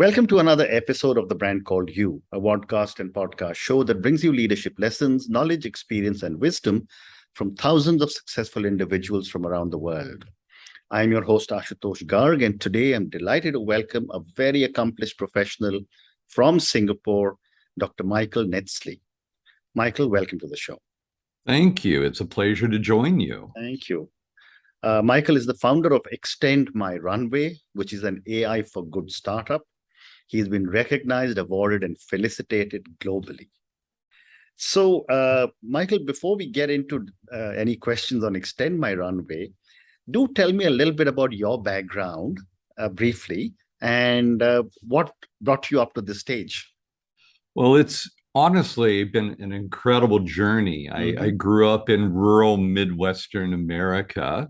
Welcome to another episode of The Brand Called You, a podcast and podcast show that brings you leadership lessons, knowledge, experience, and wisdom from thousands of successful individuals from around the world. I am your host, Ashutosh Garg, and today I'm delighted to welcome a very accomplished professional from Singapore, Dr. Michael Netzley. Michael, welcome to the show. Thank you. It's a pleasure to join you. Thank you. Michael is the founder of Extend My Runway, which is an AI for good startup. He's been recognized, awarded, and felicitated globally. So, Michael, before we get into any questions on Extend My Runway, do tell me a little bit about your background briefly and what brought you up to this stage. Well, it's honestly been an incredible journey. I grew up in rural Midwestern America.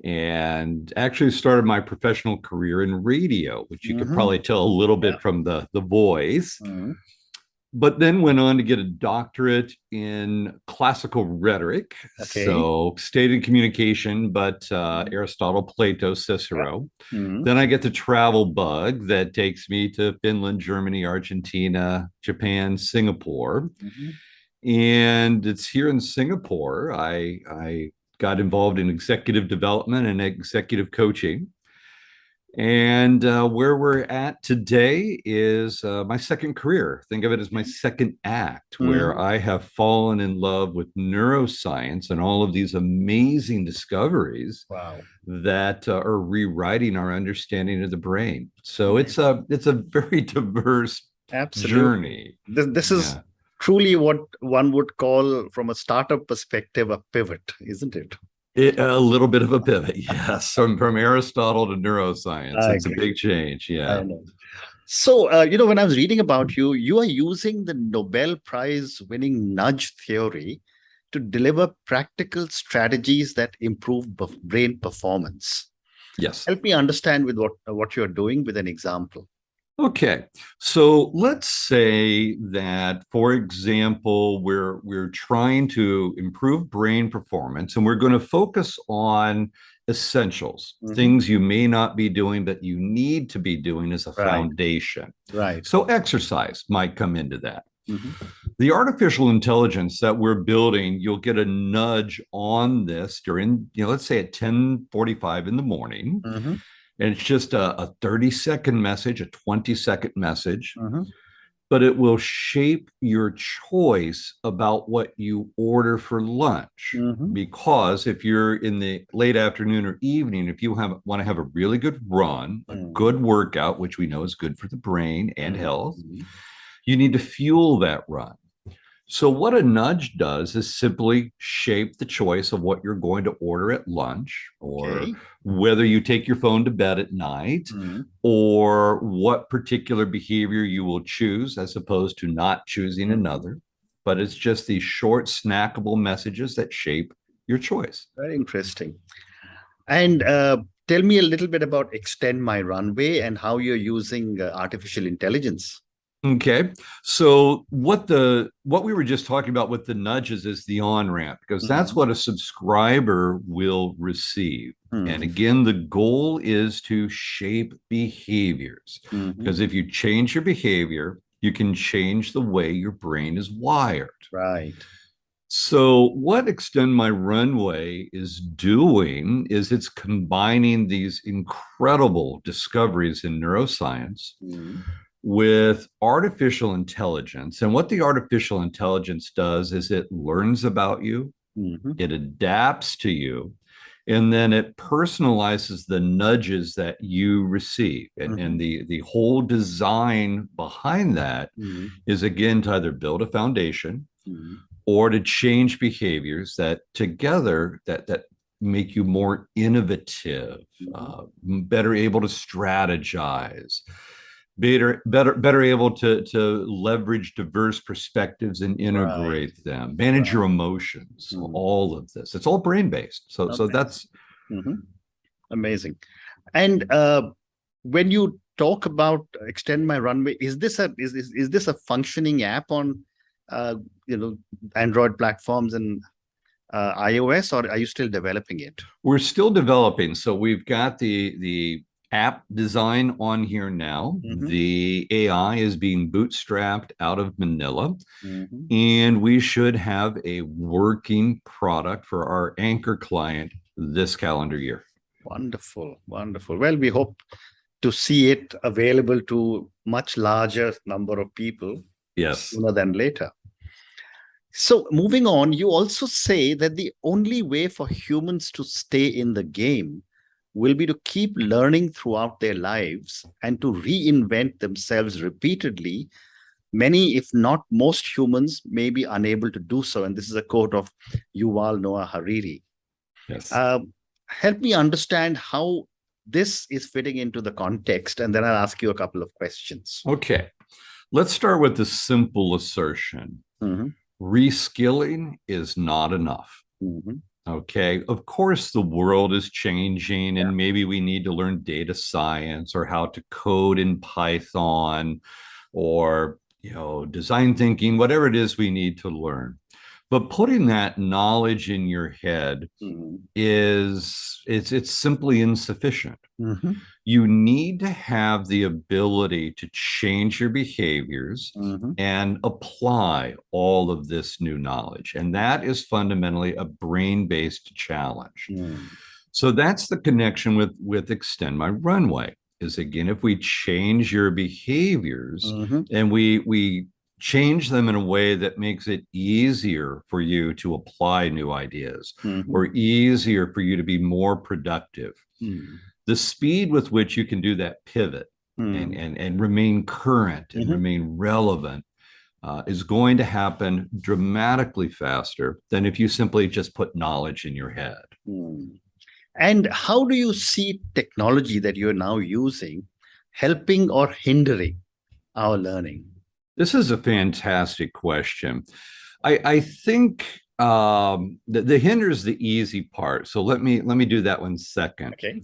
And actually started my professional career in radio, which you could probably tell a little bit from the voice, but then went on to get a doctorate in classical rhetoric. So stayed in communication, but Aristotle, Plato, Cicero. Then I get the travel bug that takes me to Finland, Germany, Argentina, Japan, Singapore. And it's here in Singapore, I got involved in executive development and executive coaching. And where we're at today is my second career. Think of it as my second act, where I have fallen in love with neuroscience and all of these amazing discoveries that are rewriting our understanding of the brain. So it's a very diverse journey. This is truly what one would call, from a startup perspective, a pivot, isn't it? A little bit of a pivot, yes. From Aristotle to neuroscience. It's a big change, yeah. I know. So, when I was reading about you, you are using the Nobel Prize-winning Nudge Theory to deliver practical strategies that improve brain performance. Yes. Help me understand with what you're doing with an example. Okay, so let's say that, for example, we're trying to improve brain performance, and we're going to focus on essentials, things you may not be doing, but you need to be doing as a foundation. So exercise might come into that. The artificial intelligence that we're building, you'll get a nudge on this during, let's say at 10:45 in the morning. And it's just a 30-second message, a 20-second message, but it will shape your choice about what you order for lunch. Because if you're in the late afternoon or evening, if you want to have a really good run, a good workout, which we know is good for the brain and health, you need to fuel that run. So what a nudge does is simply shape the choice of what you're going to order at lunch, or whether you take your phone to bed at night, or what particular behavior you will choose as opposed to not choosing another. But it's just these short, snackable messages that shape your choice. Very interesting. And tell me a little bit about Extend My Runway and how you're using artificial intelligence. Okay, so what we were just talking about with the nudges is the on-ramp, because that's what a subscriber will receive. And again, the goal is to shape behaviors, because if you change your behavior, you can change the way your brain is wired. So what Extend My Runway is doing is it's combining these incredible discoveries in neuroscience with artificial intelligence. And what the artificial intelligence does is it learns about you, it adapts to you, and then it personalizes the nudges that you receive. And the whole design behind that is, again, to either build a foundation or to change behaviors that together that make you more innovative, better able to strategize, better able to leverage diverse perspectives and integrate them, manage your emotions, all of this. It's all brain-based. So that's amazing. And when you talk about Extend My Runway, is this a functioning app on Android platforms and iOS, or are you still developing it? We're still developing. So we've got the app design on here now. Mhm. The AI is being bootstrapped out of Manila, Mhm. and we should have a working product for our anchor client this calendar year. Wonderful, wonderful. Well, we hope to see it available to much larger number of people Yes. sooner than later. So moving on, you also say that the only way for humans to stay in the game will be to keep learning throughout their lives and to reinvent themselves repeatedly. Many, if not most humans, may be unable to do so. And this is a quote of Yuval Noah Harari. Yes. Help me understand how this is fitting into the context, and then I'll ask you a couple of questions. Okay. Let's start with the simple assertion. Mhm. Reskilling is not enough. Mhm. Okay. Of course, the world is changing, and Yeah. maybe we need to learn data science or how to code in Python or, design thinking, whatever it is we need to learn. But putting that knowledge in your head Mhm. it's simply insufficient. Mhm. You need to have the ability to change your behaviors Mhm. and apply all of this new knowledge. And that is fundamentally a brain-based challenge. Mhm. So that's the connection with Extend My Runway. Is again, if we change your behaviors Mhm. and we change them in a way that makes it easier for you to apply new ideas Mhm. or easier for you to be more productive, Mhm. the speed with which you can do that pivot and Mhm. and remain current and Mhm. remain relevant is going to happen dramatically faster than if you simply just put knowledge in your head. Mhm. And how do you see technology that you're now using helping or hindering our learning? This is a fantastic question. I think the hinder is the easy part. So let me do that one second. Okay.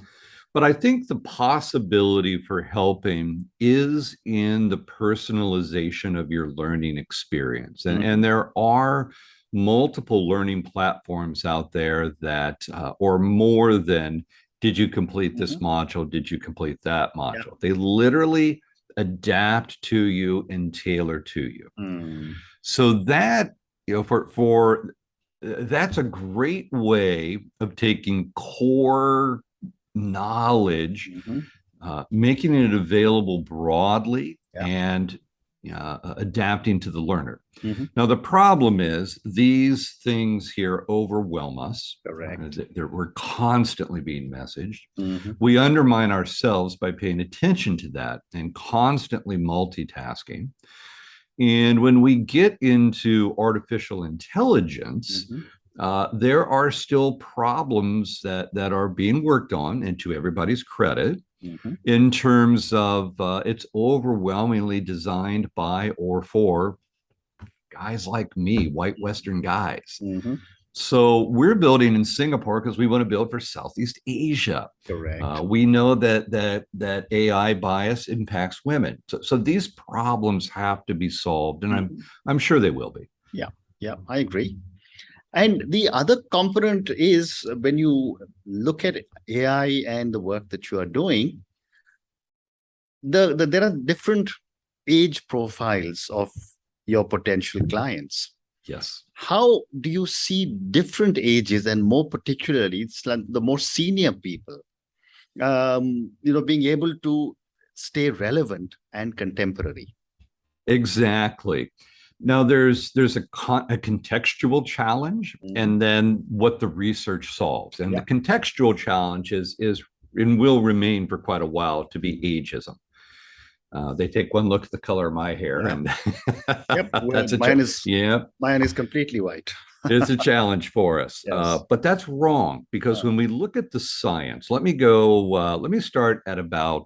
But I think the possibility for helping is in the personalization of your learning experience. And there are multiple learning platforms out there that, or more than, did you complete this module? Did you complete that module? Yeah. They literally adapt to you and tailor to you. Mm. So that, for that's a great way of taking core knowledge, Mhm. making it available broadly Yeah. and adapting to the learner. Mhm. Now, the problem is these things here overwhelm us. Correct. We're constantly being messaged. Mhm. We undermine ourselves by paying attention to that and constantly multitasking. And when we get into artificial intelligence, Mhm. there are still problems that are being worked on, and to everybody's credit, Mhm. in terms of it's overwhelmingly designed by or for guys like me, white Western guys. Mhm. So we're building in Singapore because we want to build for Southeast Asia. Correct. We know that AI bias impacts women. So these problems have to be solved, and Mhm. I'm sure they will be. Yeah. Yeah, I agree. And the other component is when you look at AI and the work that you are doing, there are different age profiles of your potential clients. Yes. How do you see different ages, and more particularly, it's like the more senior people, being able to stay relevant and contemporary? Exactly. Now there's a contextual challenge, Mhm. and then what the research solves. And the Yeah. contextual challenge is and will remain for quite a while to be ageism. They take one look at the color of my hair, Yeah. and Yep. Well, that's a yeah, mine is completely white. it's a challenge for us. Yes. But that's wrong, because when we look at the science, let me go. Let me start at about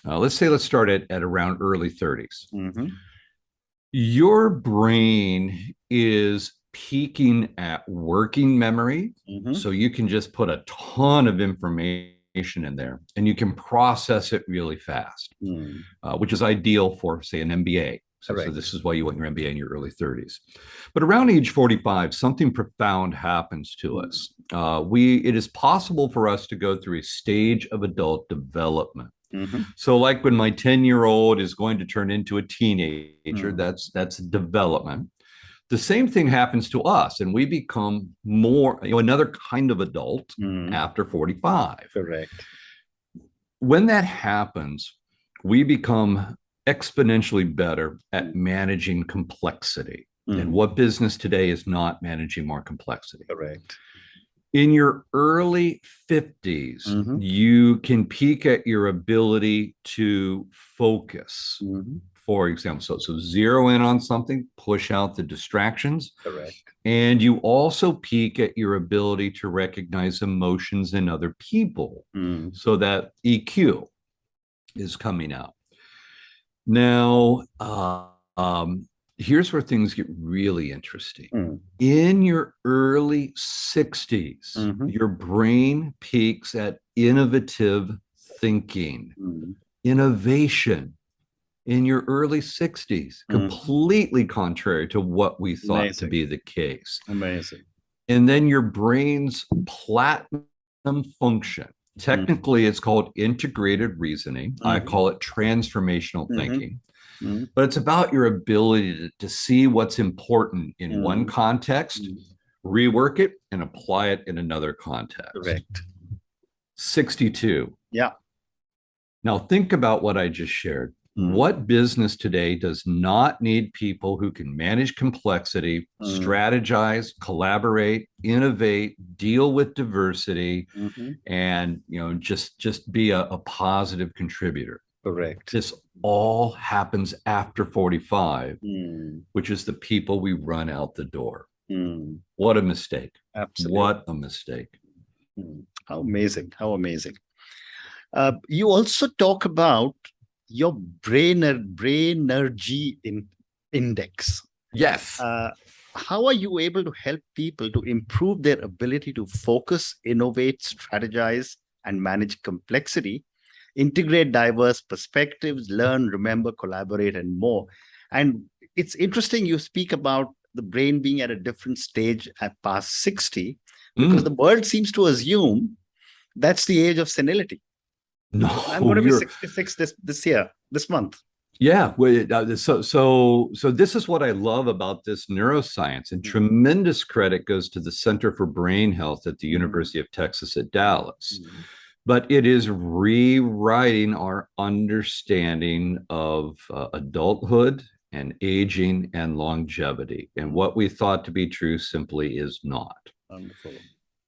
let's start at around early 30s. Mhm. Your brain is peaking at working memory. Mhm. So you can just put a ton of information in there and you can process it really fast, Mm. which is ideal for, say, an MBA. So this is why you want your MBA in your early 30s. But around age 45, something profound happens to us. It is possible for us to go through a stage of adult development. So like when my 10-year-old is going to turn into a teenager, that's development. The same thing happens to us, and we become more, another kind of adult after 45. Correct. When that happens, we become exponentially better at managing complexity. And what business today is not managing more complexity? Correct. In your early 50s, you can peak at your ability to focus. For example, so zero in on something, push out the distractions. Correct. And you also peak at your ability to recognize emotions in other people. So that EQ is coming out. Now, here's where things get really interesting. In your early 60s, your brain peaks at innovative thinking, innovation. In your early 60s, completely contrary to what we thought to be the case. Amazing. And then your brain's platinum function, technically it's called integrated reasoning. I call it transformational thinking. But it's about your ability to see what's important in one context, rework it, and apply it in another context. Correct. 62. Yeah. Now think about what I just shared. What business today does not need people who can manage complexity, strategize, collaborate, innovate, deal with diversity, and just be a positive contributor? Correct. This all happens after 45, which is the people we run out the door. What a mistake. Absolutely. What a mistake. How amazing. How amazing. You also talk about your brain energy index. Yes. How are you able to help people to improve their ability to focus, innovate, strategize, and manage complexity, integrate diverse perspectives, learn, remember, collaborate, and more? And it's interesting you speak about the brain being at a different stage at past 60, because the world seems to assume that's the age of senility. No, I'm going to be 66 this month. Yeah. So this is what I love about this neuroscience, and tremendous credit goes to the Center for Brain Health at the University of Texas at Dallas. But it is rewriting our understanding of adulthood and aging and longevity. And what we thought to be true simply is not. Wonderful.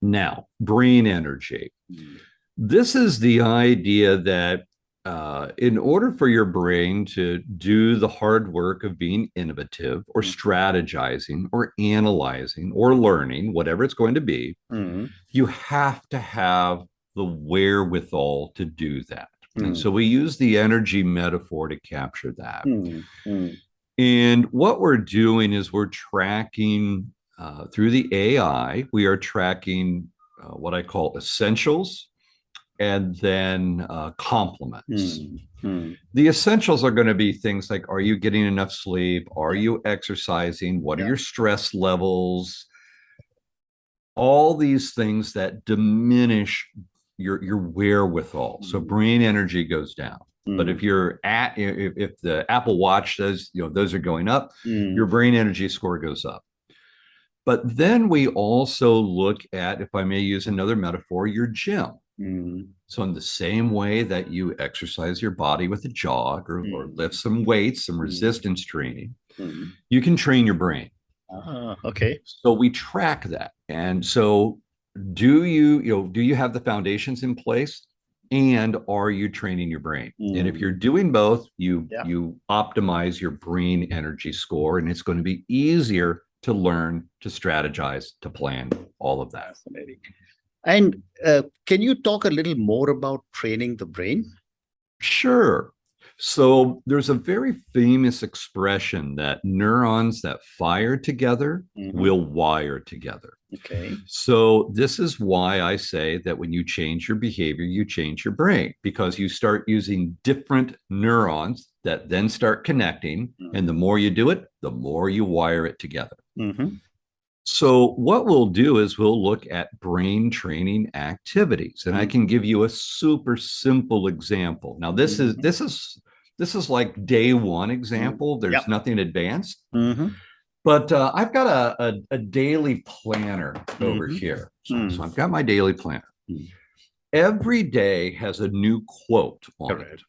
Now, brain energy. This is the idea that in order for your brain to do the hard work of being innovative or strategizing or analyzing or learning, whatever it's going to be, you have to have the wherewithal to do that. And so we use the energy metaphor to capture that. And what we're doing is we're tracking through the AI, we are tracking what I call essentials, and then complements. The essentials are going to be things like, are you getting enough sleep? Are you exercising? What are your stress levels? All these things that diminish your wherewithal. So brain energy goes down. But if if the Apple Watch says, those are going up, your brain energy score goes up. But then we also look at, if I may use another metaphor, your gym. So in the same way that you exercise your body with a jog or lift some weights, some resistance training, you can train your brain. Okay. So we track that. And so do you have the foundations in place, and are you training your brain? And if you're doing both, you optimize your brain energy score, and it's going to be easier to learn, to strategize, to plan, all of that. Fascinating. And can you talk a little more about training the brain? Sure. So there's a very famous expression that neurons that fire together will wire together. Okay. So this is why I say that when you change your behavior, you change your brain, because you start using different neurons that then start connecting. And the more you do it, the more you wire it together. So what we'll do is we'll look at brain training activities, and I can give you a super simple example. Now, this is like day one example. There's nothing advanced, but I've got a daily planner over here. So I've got my daily planner. Every day has a new quote on it.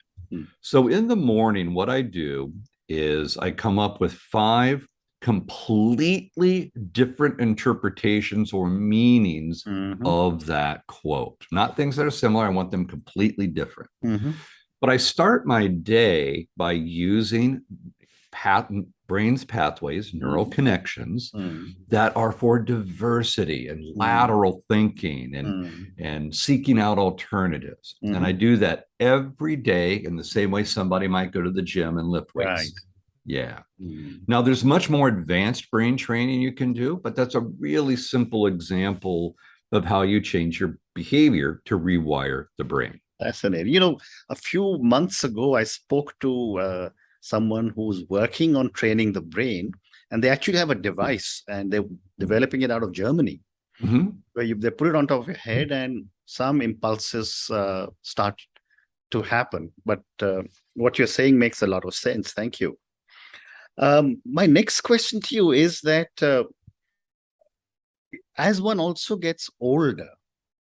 So in the morning, what I do is I come up with 5 completely different interpretations or meanings of that quote. Not things that are similar. I want them completely different. But I start my day by using brain's pathways, neural connections that are for diversity and lateral thinking and seeking out alternatives. And I do that every day in the same way somebody might go to the gym and lift weights. Yeah. Now, there's much more advanced brain training you can do, but that's a really simple example of how you change your behavior to rewire the brain. Fascinating. You know, a few months ago, I spoke to someone who's working on training the brain, and they actually have a device, and they're developing it out of Germany, where they put it on top of your head, and some impulses start to happen. But what you're saying makes a lot of sense. Thank you. My next question to you is that as one also gets older,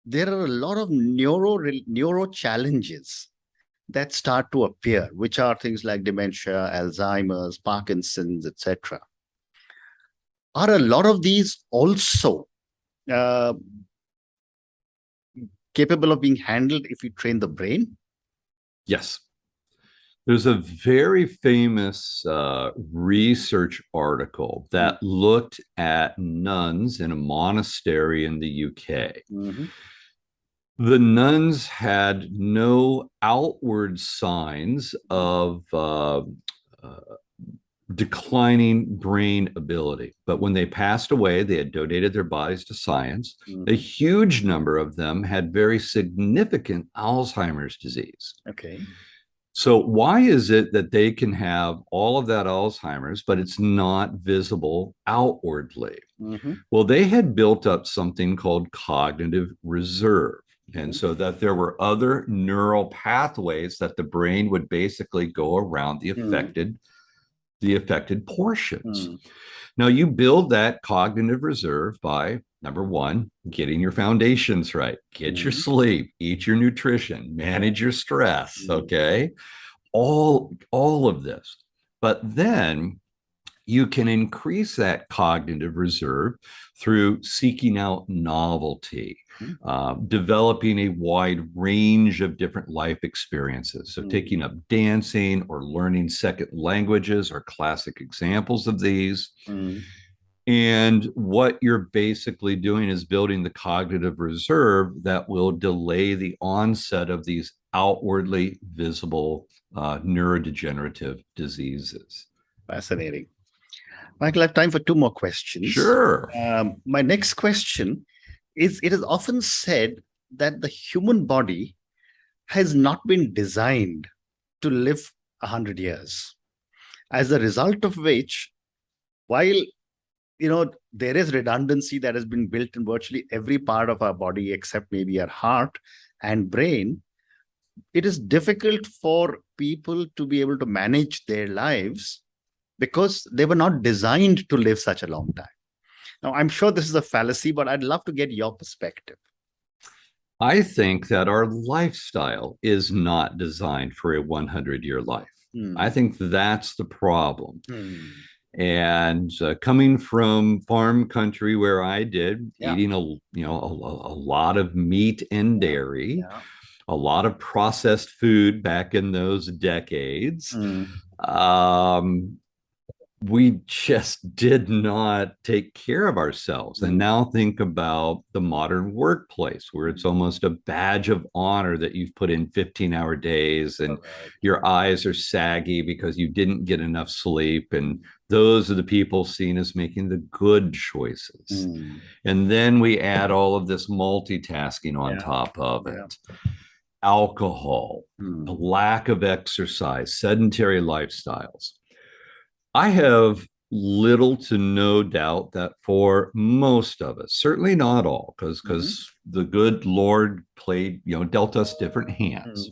there are a lot of neuro challenges that start to appear, which are things like dementia, Alzheimer's, Parkinson's, etc. Are a lot of these also capable of being handled if you train the brain? Yes. There's a very famous research article that looked at nuns in a monastery in the UK. The nuns had no outward signs of declining brain ability. But when they passed away, they had donated their bodies to science. A huge number of them had very significant Alzheimer's disease. Okay. So why is it that they can have all of that Alzheimer's, but it's not visible outwardly? Well, they had built up something called cognitive reserve. And so that there were other neural pathways that the brain would basically go around the affected portions. Now, you build that cognitive reserve by, number one, getting your foundations right, get your sleep, eat your nutrition, manage your stress, okay? All of this. But then you can increase that cognitive reserve through seeking out novelty, developing a wide range of different life experiences. So taking up dancing or learning second languages are classic examples of these. And what you're basically doing is building the cognitive reserve that will delay the onset of these outwardly visible neurodegenerative diseases. Fascinating. Michael, I have time for 2 more questions. Sure. My next question is, it is often said that the human body has not been designed to live 100 years. As a result of which, while there is redundancy that has been built in virtually every part of our body except maybe our heart and brain, it is difficult for people to be able to manage their lives because they were not designed to live such a long time. Now, I'm sure this is a fallacy, but I'd love to get your perspective. I think that our lifestyle is not designed for a 100-year life. I think that's the problem. And coming from farm country where I did, eating a lot of meat and dairy, a lot of processed food back in those decades, we just did not take care of ourselves. And now think about the modern workplace where it's almost a badge of honor that you've put in 15-hour days and your eyes are saggy because you didn't get enough sleep. And those are the people seen as making the good choices. And then we add all of this multitasking on top of it. alcohol, a lack of exercise, sedentary lifestyles. I have little to no doubt that for most of us, certainly not all, because the good Lord dealt us different hands.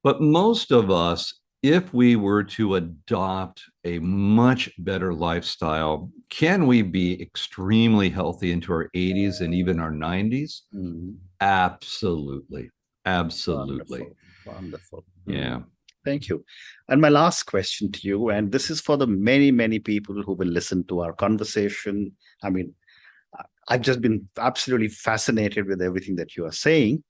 But most of us, if we were to adopt a much better lifestyle, can we be extremely healthy into our 80s and even our 90s? Absolutely. Absolutely. Wonderful. Yeah. Thank you. And my last question to you, and this is for the many, many people who will listen to our conversation. I mean, I've just been absolutely fascinated with everything that you are saying.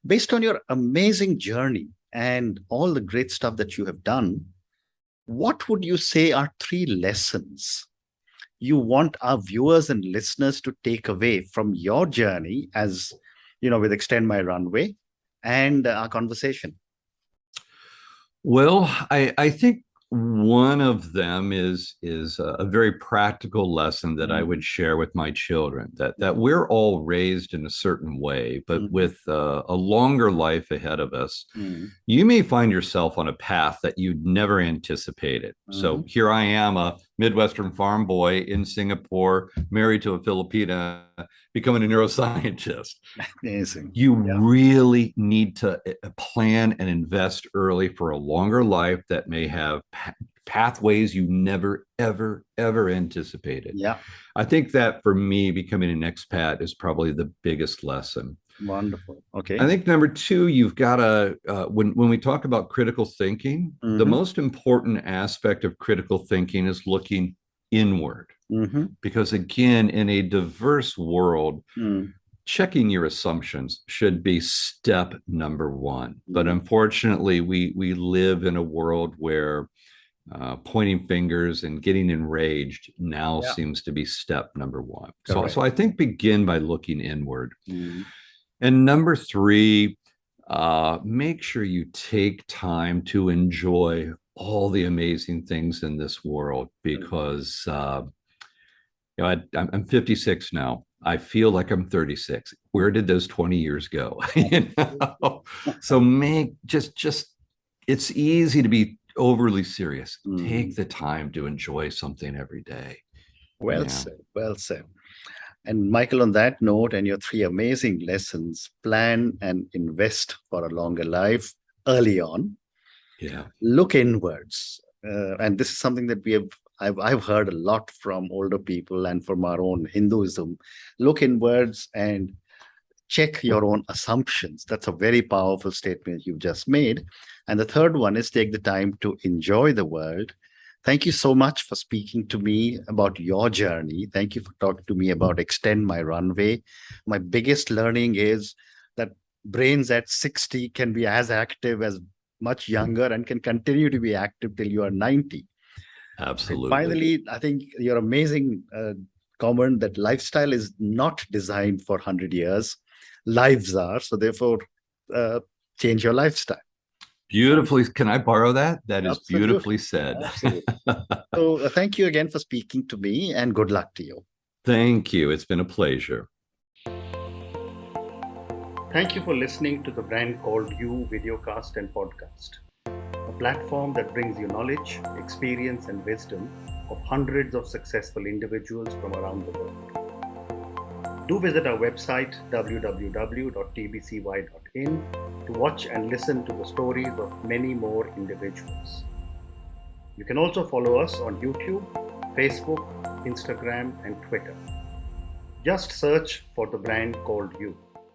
Based on your amazing journey and all the great stuff that you have done, what would you say are 3 lessons you want our viewers and listeners to take away from your journey as, with Extend My Runway and our conversation? Well, I think one of them is a very practical lesson that I would share with my children, that we're all raised in a certain way, but with a longer life ahead of us, you may find yourself on a path that you'd never anticipated. So here I am, a Midwestern farm boy in Singapore, married to a Filipina, becoming a neuroscientist. Amazing. You really need to plan and invest early for a longer life that may have pathways you never, ever, ever anticipated. Yeah. I think that for me, becoming an expat is probably the biggest lesson. Wonderful. Okay. I think number 2, you've got to, when we talk about critical thinking, the most important aspect of critical thinking is looking inward. Because again, in a diverse world, checking your assumptions should be step number 1. But unfortunately, we live in a world where pointing fingers and getting enraged now seems to be step number 1. So I think begin by looking inward. And number 3, make sure you take time to enjoy all the amazing things in this world, because I'm 56 now. I feel like I'm 36. Where did those 20 years go? So it's easy to be overly serious. Take the time to enjoy something every day. Well said. Well said. And Michael, on that note, and your 3 amazing lessons: plan and invest for a longer life early on. Yeah. Look inwards. And this is something that I've heard a lot from older people and from our own Hinduism. Look inwards and check your own assumptions. That's a very powerful statement you've just made. And the third one is take the time to enjoy the world. Thank you so much for speaking to me about your journey. Thank you for talking to me about Extend My Runway. My biggest learning is that brains at 60 can be as active as much younger and can continue to be active till you are 90. Absolutely. And finally, I think your amazing comment that lifestyle is not designed for 100 years. Lives are. So therefore, change your lifestyle. Beautifully. Can I borrow that? That is Absolutely. Beautifully said. Absolutely. So thank you again for speaking to me, and good luck to you. Thank you. It's been a pleasure. Thank you for listening to the Brand Called You videocast and podcast, a platform that brings you knowledge, experience, and wisdom of hundreds of successful individuals from around the world. Do visit our website www.tbcy.in to watch and listen to the stories of many more individuals. You can also follow us on YouTube, Facebook, Instagram, and Twitter. Just search for the Brand Called You.